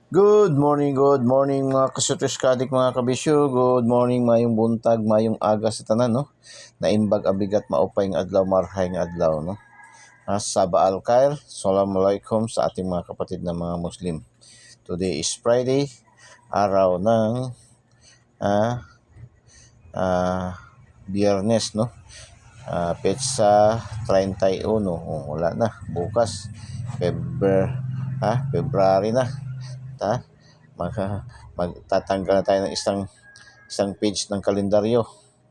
Good morning mga kasutriskadik, mga kabisyo. Good morning, mayong buntag, mayong aga sa tanan, no? Naimbag abigat maupay nga adlaw, marhay nga adlaw, no? Saba al-Khair, Assalamualaikum sa ating mga kapatid na mga Muslim. Today is Friday, araw ng Biyernes, no? Petsa 31, wala na, bukas, February na. Magtatanggal na tayo ng isang page ng kalendaryo.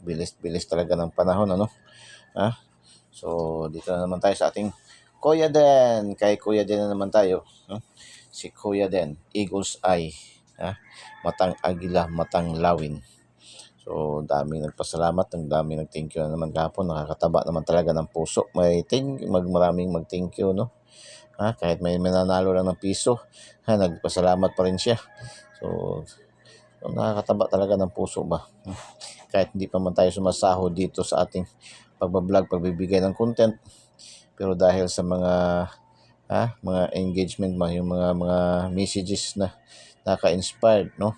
Bilis talaga ng panahon, ano? So dito na naman tayo sa ating Kuya Den. Kay Kuya Den na naman tayo, no? Si Kuya Den, Eagle's Eye, matang agila, matang lawin. So daming nagpasalamat, ang daming nag-thank you na naman kahapon. Nakakataba naman talaga ng puso. Maraming mag-thank you, no? Kahit may mananalo lang ng piso, nagpasalamat pa rin siya. So nakakataba talaga ng puso ba. Kahit hindi pa man tayo sumasahod dito sa ating pagbablog, pagbibigay ng content, pero dahil sa mga engagement, yung mga messages na naka-inspired, no?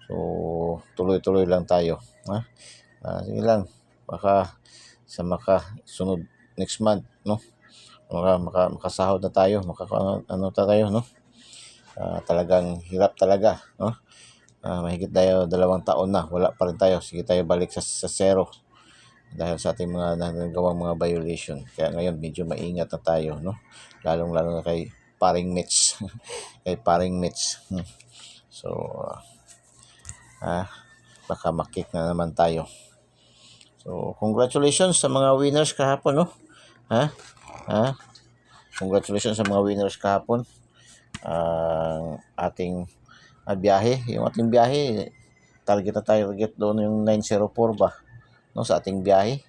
So tuloy-tuloy lang tayo. Sige lang, baka sa makasunod next month, no? Makasahod na tayo, tayo, no? Talagang hirap talaga, no? Mahigit tayo 2 taon na, wala pa rin tayo. Sige tayo balik sa zero dahil sa ating mga nagawang mga violation. Kaya ngayon medyo maingat na tayo, no? Lalong-lalo na kay paring Mitch. Kay paring Mitch. So baka makik na naman tayo. So congratulations sa mga winners kahapon, no? Congratulations sa mga winners kahapon. Ang ating biyahe, yung ating biyahe, target doon yung 904 ba, no? Sa ating biyahe,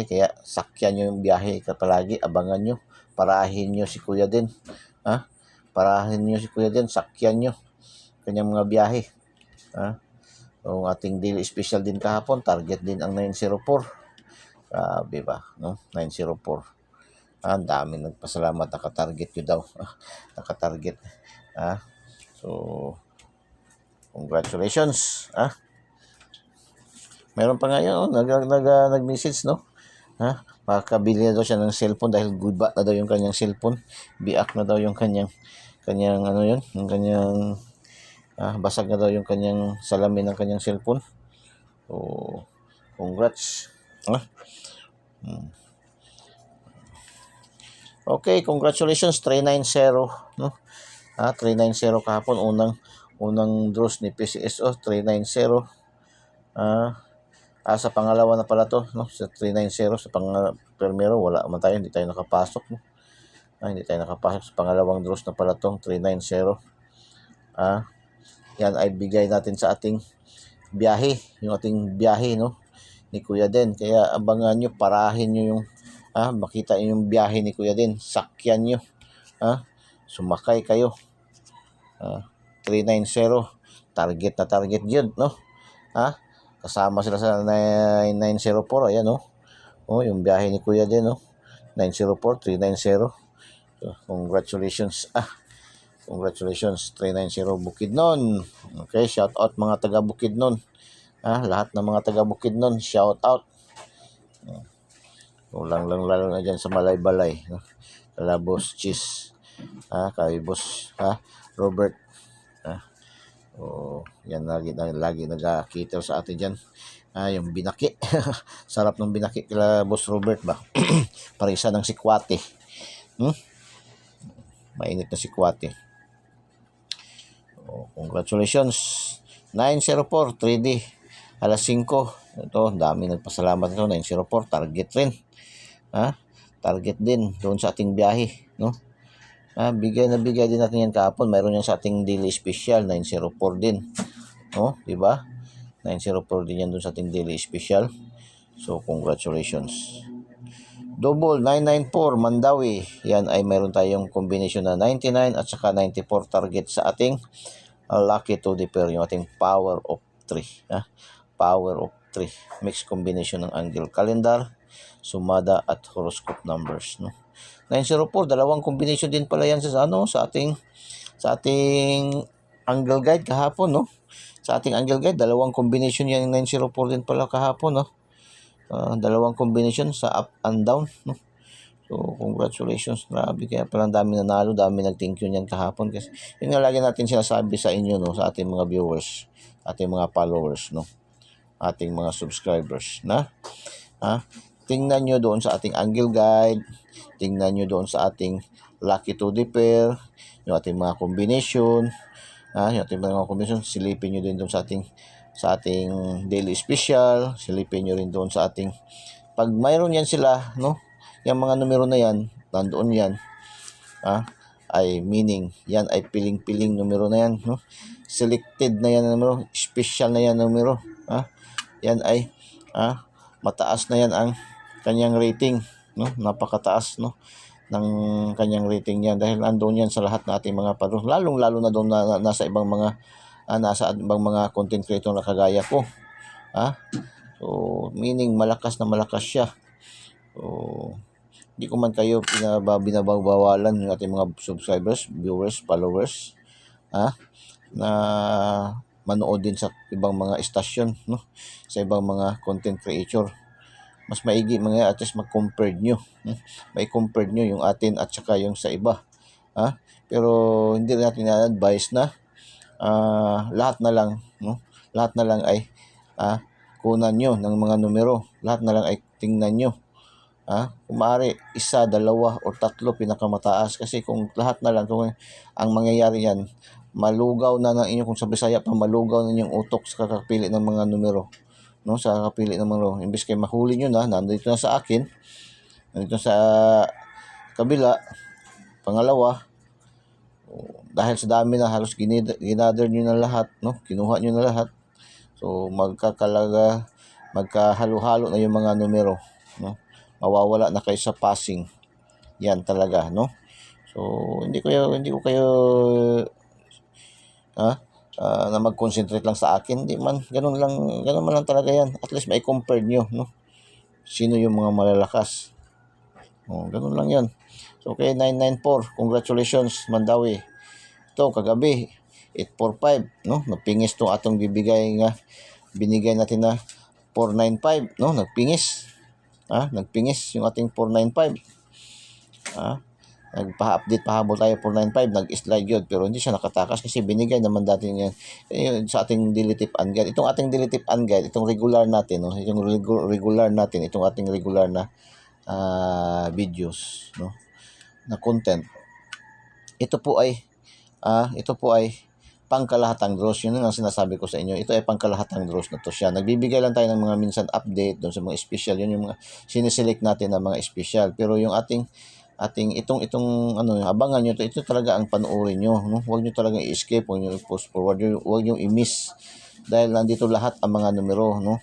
kaya sakyan nyo yung biyahe ka palagi, abangan nyo, parahin nyo si Kuya din, sakyan nyo kanyang mga biyahe. Yung ating daily special din kahapon, target din ang 904. Grabe ba, no? 904. Ang dami nagpasalamat, nakatarget yun daw. Nakatarget. So congratulations. Meron pa nga yun, nag-message, no? Makakabili na daw siya ng cellphone dahil guba na daw yung kanyang cellphone. Biak na daw yung kanyang yung kanyang basag na daw yung kanyang salamin ng kanyang cellphone. So congrats. Okay, congratulations, 390, no? 390 kahapon, unang draws ni PCSO, 390. Sa pangalawa na pala to, no? Sa 390 sa primero wala man tayo, hindi tayo nakapasok, no? Hindi tayo nakapasok sa pangalawang draws na pala tong 390. Yan ay bigay natin sa ating biyahe, yung ating biyahe, no, ni Kuya Den. Kaya abangan nyo, parahin nyo yung makita yung biyahe ni Kuya Den, sakyan nyo, sumakay kayo. 390, target na target yun, no? Kasama sila sa 904, ayan, no? Yung biyahe ni Kuya Den, no? 904, 390. So, congratulations. Congratulations, 390 Bukidnon. Okay, shout out mga taga Bukidnon. Lahat ng mga taga Bukidnon, shout out. Lalo na dyan sa Malay-Balay, no? Kala Boss Cheese, kay Boss Robert. Yan lagi nagkakita sa atin dyan. Yung binaki. Sarap ng binaki kila Boss Robert ba? Parisa ng sikwate. Mainit na sikwate. Congratulations. 904 3D alas 5. Ito, dami nagpasalamat ito. 904, target rin. Target din doon sa ating biyahe, no? Bigay din natin yan kahapon. Mayroon yan sa ating daily special, 904 din, no? Diba? 904 din yan doon sa ating daily special. So congratulations. Double 994 Mandawi, yan ay mayroon tayong combination na 99 at saka 94 target sa ating lucky to the pair, yung ating power of 3. Power of 3 mixed combination ng angle calendar, sumada at horoscope numbers, no? 904, dalawang combination din pala yan sa ating sa ating angle guide kahapon, no? Sa ating angle guide, dalawang combination yan, 904 din pala kahapon, no? Dalawang combination sa up and down, no? So, congratulations. Grabe, kaya palang dami nanalo, dami nag-thank you niyan kahapon. Kasi yun nga lagi natin sinasabi sa inyo, no, sa ating mga viewers, ating mga followers, no, ating mga subscribers, na tingnan nyo doon sa ating angle guide, tingnan nyo doon sa ating lucky to the pair, yung ating mga combination, yung ating mga combination, silipin nyo din doon sa ating daily special, silipin nyo rin doon sa ating, pag mayroon yan sila, no, yung mga numero na yan, nandoon yan, ay meaning, yan ay piling-piling numero na yan, no? Selected na yan na numero, special na yan na numero, yan ay, mataas na yan ang kanyang rating, no? Napakataas, no, ng kanyang rating yan, dahil nandoon yan sa lahat ng ating mga paros, lalong-lalo na doon na nasa ibang mga, content creator na kagaya ko, so, meaning, malakas na malakas siya. So, hindi ko man kayo binabawalan yung ating mga subscribers, viewers, followers, na manood din sa ibang mga istasyon, no, sa ibang mga content creator. Mas maigi mga at least mag-compare nyo, may compare nyo yung atin at saka yung sa iba, pero hindi rin natin na-advise na lahat na lang, no, lahat na lang ay kunan nyo ng mga numero, lahat na lang ay tingnan nyo. Kung maaari, isa, dalawa, o tatlo pinakamataas. Kasi kung lahat na lang, kung ang mangyayari yan, malugaw na ng inyong, kung sa Bisaya pa, malugaw na inyong utok sa kakapili ng mga numero. No, sa kakapili ng mga numero. Imbis kayo mahuli nyo na, nandito na sa akin, nandito sa kabila, pangalawa, dahil sa dami na, halos ginather nyo na lahat, no, kinuha nyo na lahat. So, magkahalo-halo na yung mga numero, no, mawawala na kayo sa passing. Yan talaga, no? So, hindi ko kayo na mag-concentrate lang sa akin. Hindi man, ganun man lang talaga yan. At least may compare nyo, no? Sino yung mga malalakas. Ganun lang yan. So, okay, 994. Congratulations, Mandawi. Ito, kagabi, 845, no? Napingis tong atong binigay natin na 495, no? Nagpingis yung ating 495. Nagpa-update, pahabol tayo 495, nag-slide yun, pero hindi siya nakatakas kasi binigay naman dati yan sa ating daily tip and guide. Itong ating daily tip and guide, itong regular natin, no, itong regular natin, itong ating regular na videos, no, na content. Ito po ay pangkalahatang draws. Yun ang sinasabi ko sa inyo. Ito ay pangkalahatang draws na to siya. Nagbibigay lang tayo ng mga minsan update doon sa mga special. Yun yung mga siniselect natin na mga special. Pero yung ating itong abangan nyo ito talaga ang panoorin nyo, no? Huwag nyo talaga i-escape, huwag nyo i-post forward, huwag nyo i-miss dahil nandito lahat ang mga numero, no?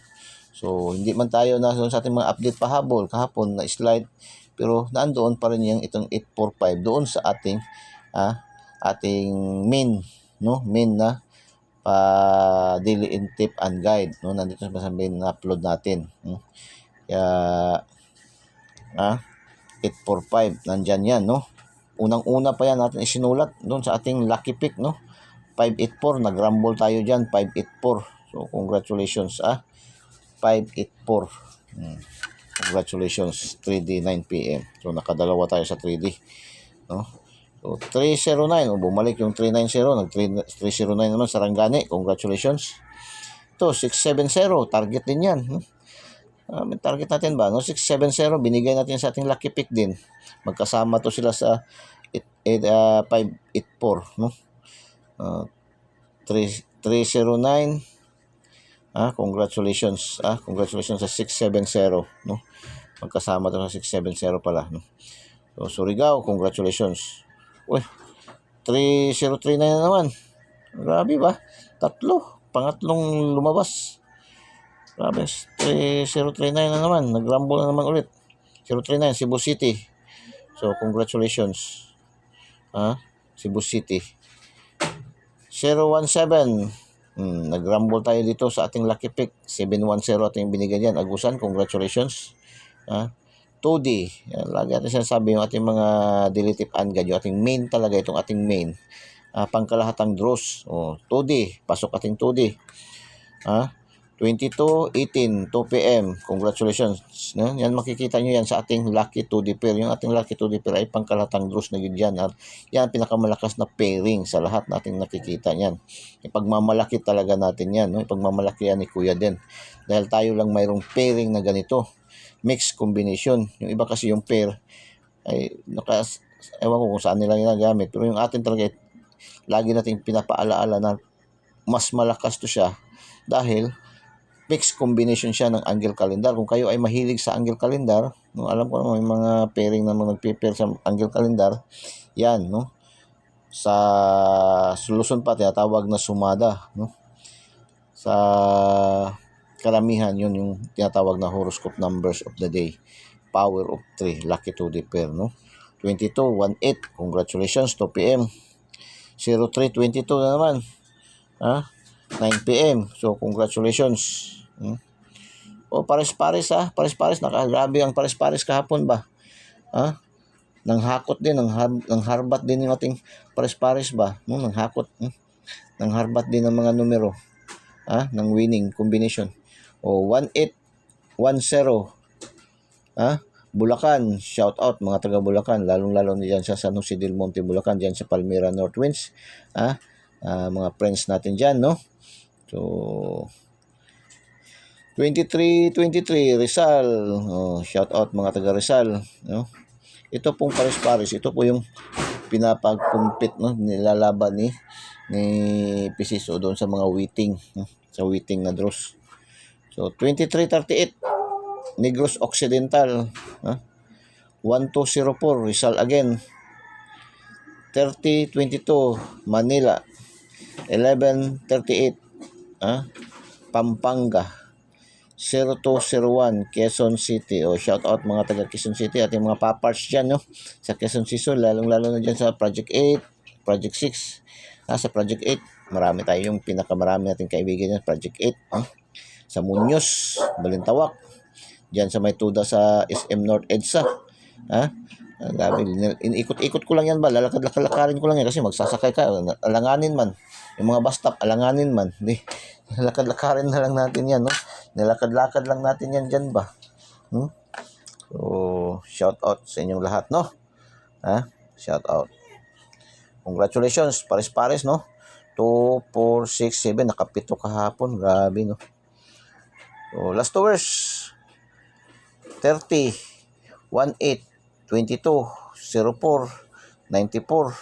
So, hindi man tayo na sa ating mga update pahabol kahapon na slide, pero nandoon pa rin yung itong 845 doon sa ating main, no, main na daily in tip and guide, no, nandito sa main na upload natin, no? Kaya 845 nandyan yan, no. Unang-una pa yan natin isinulat doon sa ating lucky pick, no. 584, nag-rumble tayo dyan, 584. So congratulations, 584. Congratulations, 3D 9 PM. So nakadalawa tayo sa 3D, no. So, 309, bumalik yung 390, nag-309 naman, Sarangani, congratulations. Ito, 670, target din yan. May target natin ba? No? 670, binigay natin sa ating lucky pick din. Magkasama to sila sa 584, no? 309, congratulations, congratulations sa 670, no? Magkasama to sa 670 pala, no? So, Surigao, congratulations. Uy, 3039 na naman. Grabe ba? Pangatlong lumabas. Grabe, 3039 na naman. Nag-rumble na naman ulit. 039, Cebu City. So, congratulations. Cebu City. 017. Nag-rumble tayo dito sa ating lucky pick. 710 ating binigay dyan. Agusan, congratulations. 2D. Yan, lagi natin sinasabi yung ating mga daily tip and guide, yung ating main talaga, itong ating main. pangkalahatang draws. 2D, pasok ating 2D. 22:18, 2 p.m. Congratulations. No? Yan, makikita nyo yan sa ating Lucky 2D pair. Yung ating Lucky 2D pair ay pangkalahatang draws na yun yan. At yan, pinakamalakas na pairing sa lahat nating nakikita yan. Ipagmamalaki talaga natin yan. No? Ipagmamalaki yan ni Kuya Den. Dahil tayo lang mayroong pairing na ganito. Mixed combination. Yung iba kasi yung pair ay ewan ko kung saan nila ginagamit. Pero yung atin talaga, lagi nating pinapaalaala na mas malakas to siya dahil mixed combination siya ng angle calendar. Kung kayo ay mahilig sa angle calendar, no, alam ko may mga pairing na nagpe-pair sa angle calendar, yan, no? Sa Luzon pa tinatawag na sumada, no? Sa karamihan yun yung tinatawag na horoscope numbers of the day. Power of 3, lucky 2D pair, no? 22:18, congratulations, 2 p.m. 03:22 na naman. 9 p.m. So, congratulations. Pares-pares pares-pares. Grabe ang pares-pares kahapon ba? Nang hakot din, nang harbat din yung ating pares-pares ba? Nang hakot, nang harbat din ng mga numero. Ng winning combination. 1810. Bulacan, shout out mga taga Bulacan, lalong-lalo diyan sa San Jose del Monte, Bulacan, diyan sa Palmira North Winds. Mga friends natin diyan, no? So 2323 Rizal. Shout out mga taga Rizal, no? Ito pong pares-pares, ito po yung pinapag-compete, no, nilalaban ni Pisiso doon sa mga waiting, sa waiting na draws. So 2338 Negros Occidental, 1204 Rizal again. 3022 Manila. 1138 Pampanga. 0201 Quezon City. Shout out mga taga Quezon City at yung mga paparts dyan, no? Sa Quezon City, lalong-lalo na dyan sa Project 8, Project 6. Sa Project 8, marami tayong pinakamarami nating kaibigan dyan, Project 8. Sa Muñoz, Balintawak. Dyan sa may tuda sa SM North EDSA. Grabe, inikot-ikot ko lang yan ba? Lalakad-lakarin ko lang yan kasi magsasakay ka. Alanganin man. Yung mga bus stop, alanganin man. Hindi. Lakad-lakarin na lang natin yan, no? Nilakad-lakad lang natin yan dyan ba? So, shout out sa inyong lahat, no? Shout out. Congratulations, pares-pares, no? 2, 4, 6, 7, nakapito kahapon. Grabe, no? So, last hours. 30, 18, 22, 04, 94,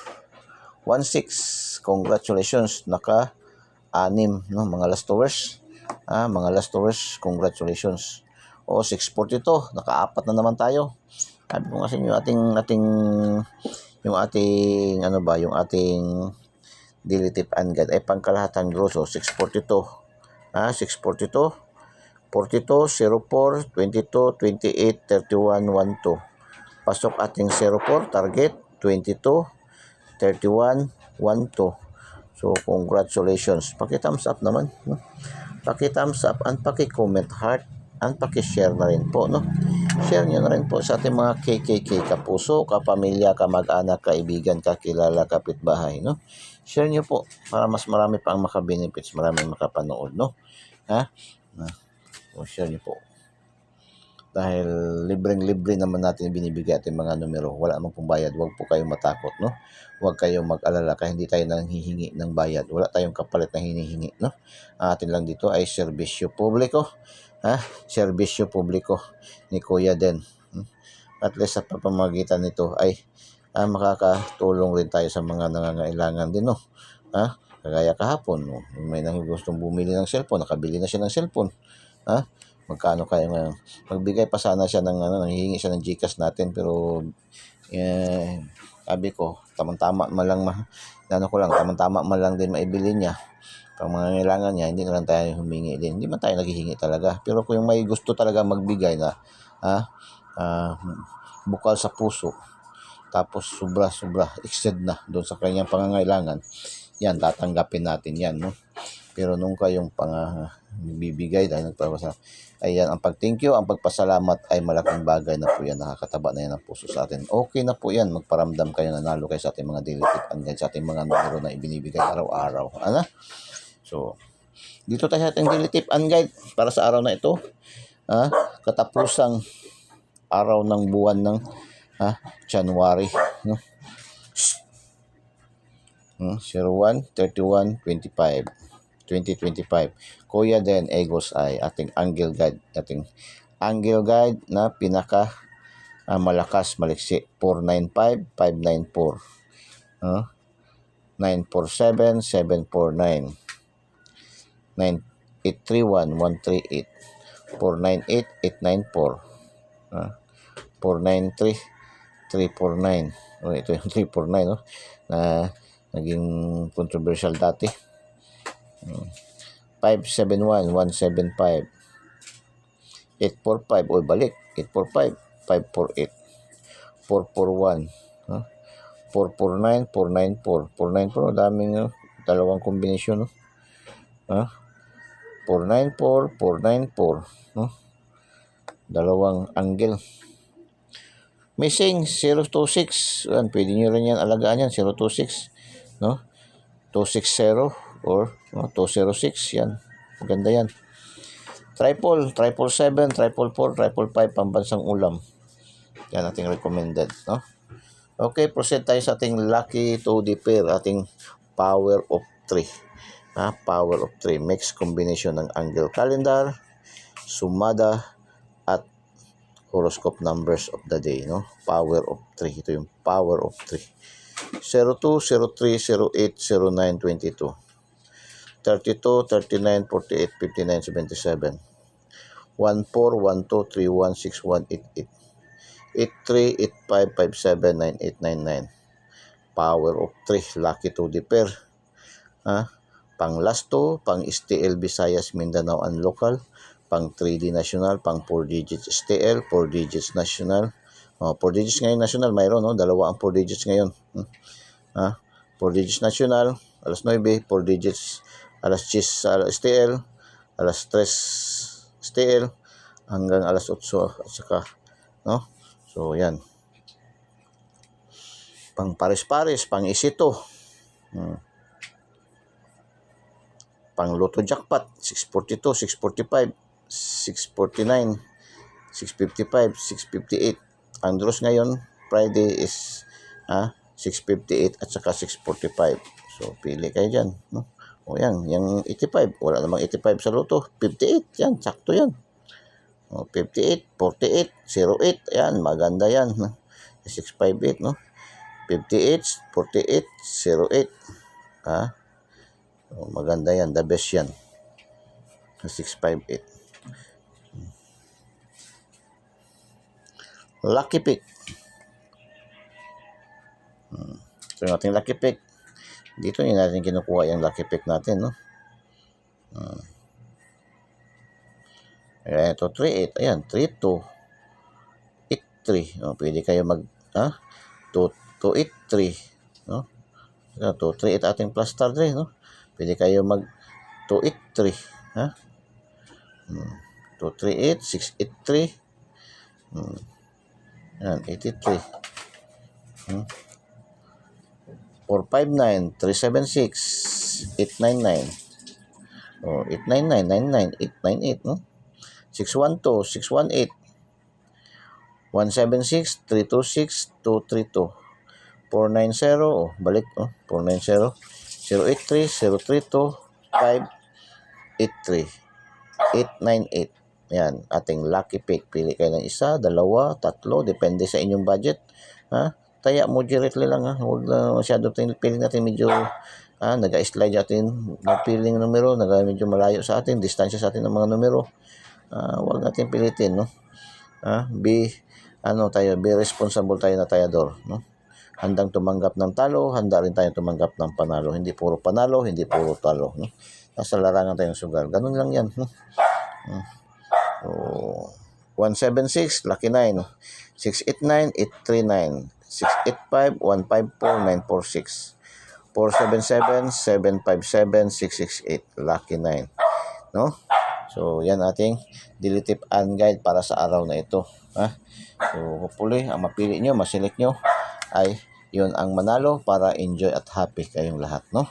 16. Congratulations, naka-anim, no? Mga last hours. Mga last hours, congratulations. 642, naka-apat na naman tayo. Sabi ko kasi yung ating yung ating daily tip and guide ay pangkalahatang draw. So 642. 642, 42, 04, 22, 28, 31, 12. Pasok ating 04, target 22, 31, 12. So congratulations. Paki-thumbs up naman, no? Paki-thumbs up and paki-comment heart and paki-share na rin po, no? Share nyo na rin po sa ating mga KKK, kapuso, kapamilya, kamag-anak, kaibigan, kakilala, kapitbahay, no? Share nyo po para mas marami pa ang makabenefits, maraming makapanood, no? Share nyo po. Dahil libreng-libre naman natin binibigay ating mga numero. Wala namang pong bayad. Huwag po kayong matakot, no? Huwag kayong mag-alala kaya hindi tayo nanghihingi ng bayad. Wala tayong kapalit na hinihingi, no? Atin lang dito ay serbisyo publiko. Serbisyo publiko ni Kuya Den. At least sa pamamagitan nito ay makakatulong rin tayo sa mga nangangailangan din, no? Kagaya kahapon, no? May gustong bumili ng cellphone, nakabili na siya ng cellphone. Magkano kaya ngayon? Magbigay pa sana siya ng nanghihingi siya ng GCash natin, pero sabi ko, tamang-tama man lang tamang-tama man lang din maibili niya. Pang mga kailangan niya, hindi na lang tayo humingi din. Hindi man tayo naghihingi talaga. Pero kung yung may gusto talaga magbigay na bukal sa puso, tapos sobra-sobra, exceed na doon sa kanyang pangangailangan, yan, tatanggapin natin yan, no? pero nung kayong bibigay dahil nagpapasa. Ayan, ang pag-thank you, ang pagpasalamat ay malaking bagay na po yan. Nakakataba na yan ang puso sa atin. Okay na po yan. Magparamdam kayo, nanalo kayo sa ating mga daily tip and guide, sa ating mga numero na ibinibigay araw-araw. Ano? So, dito tayo sa ating daily tip and guide para sa araw na ito. Katapusang araw ng buwan ng January. No? 01/31/25. 2025. Kuya Den Egos ay ating angel guide na pinaka malakas maliksi 495 594 947 749 9831 138 498 894 493 349. Ito yung 349 no na naging controversial dati. 571 175 845 o balik 845 548 441 449 494 494 daming dalawang kombinasyon no 494 494 no dalawang angle. Missing 026 yan, pwede nyo rin yan alagaan yan 026 no 260 or 206 yan, maganda yan. Triple 777 444 555 pambansang ulam yan ating recommended no. Okay, proceed tayo sa ating lucky 2D pair, ating power of 3 power of 3 mix combination ng angle calendar, sumada at horoscope numbers of the day no. Power of 3, ito yung power of 3. 02 03 08 09 22 32 39 48 59 77 14 12 31 61 88 83 85 57 98 99. Power of 3 lucky 2D pair pang lasto, pang STL Visayas Mindanao and local, pang 3D national, pang 4 digits STL, 4 digits national. 4 digits ngayon national mayroon no, dalawa ang 4 digits ngayon. 4 digits national alas 9, 4 digits alas 10 sa STL, alas 3 STL hanggang alas 8 at saka no. So yan. Pang pares-pares, pang isito. Pang Lotto jackpot 642, 645, 649, 655, 658. Ang draws ngayon Friday is 658 at saka 645. So pili kayo diyan no. O yan, yung 85, wala namang 85 sa Lotto. 58, yan, sakto yan. O, 58, 48, 08, yan, maganda yan. 658, no? 58, 48, 08. O, maganda yan, the best yan. 658. Lucky pick. So, yung ating lucky pick. Dito hindi natin kinukuha yung lucky pick natin, no? Ayan, ito, 3-8. Ayan, 3-2. 8-3. O, pwede kayo mag, 2-8-3. No? 2-3-8 ating plus star 3, no? Pwede kayo mag 2-8-3. 2-3-8, 6-8-3. Ayan, 83. 459, 376, 899. Oh, 899, 99, 898, no? 612, 618, 176, 326, 232. 490, oh, balik, oh, 490, 083, 032, 583, 898. Yan, ating lucky pick. Pili kayo ng isa, dalawa, tatlo, depende sa inyong budget. Taya moderately lang huwag na masyado piling natin medyo nag-slide natin piling numero, medyo malayo sa atin, distansya sa atin ng mga numero. Huwag natin pilitin, no. Be responsible tayo na tayador, no. Handang tumanggap ng talo, handa rin tayo tumanggap ng panalo. Hindi puro panalo, hindi puro talo, no. Nasa larangan tayong sugal. Ganun lang yan, no. 176, lucky 9. 689, 839. 685-154-946. 477, 757, 668. Lucky 9. No? So, yan ating daily tip and guide para sa araw na ito. Ha? So, hopefully, ang mapili nyo, maselect nyo ay yun ang manalo para enjoy at happy kayong lahat. No?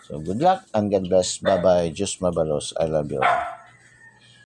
So, good luck and God bless. Bye-bye. Diyos mabalos. I love you all.